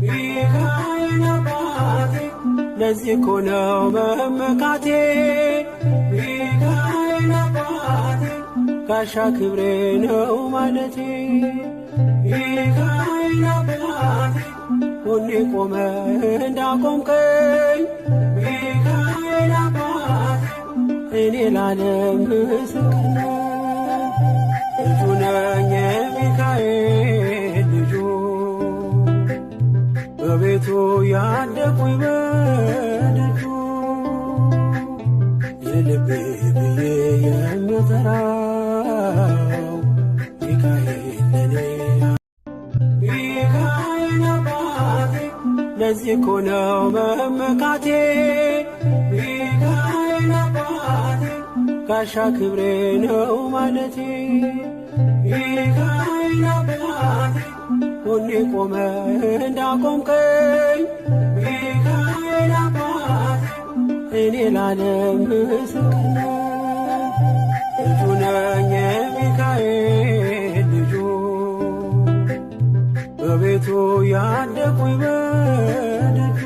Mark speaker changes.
Speaker 1: ሚካኤል አባቴ ለዚህ እኮ ነው መመካቴ ሚካኤል አባቴ ጋሻ ክብሬ ነው ማለቴ ሚካኤል አባቴ ሁሌ ቆመ እንዳቆምከኝ ሚካኤል አባቴ እኔ ላለም ምስክር ነኝ ልጁ ነኝ የሚካኤል ልጁ በቤቱ ያደኩኝ በደጁ የልቤ ብዬ የምጠራው ሚካኤል ለኔ ሚካኤል አባቴ ለዚህ እኮ ነው መመካቴ ሚካኤል አባቴ ጋሻ ክብሬ ነው ማለቴ ሚካኤል አባቴ ሁሌ ቆመ እንዳቆምከኝ ሚካኤል አባቴ እኔ ላለም ምስክር ነኝ ልጁ ነኝ የሚካኤል ልጁ በቤቱ ያደኩኝ በደጁ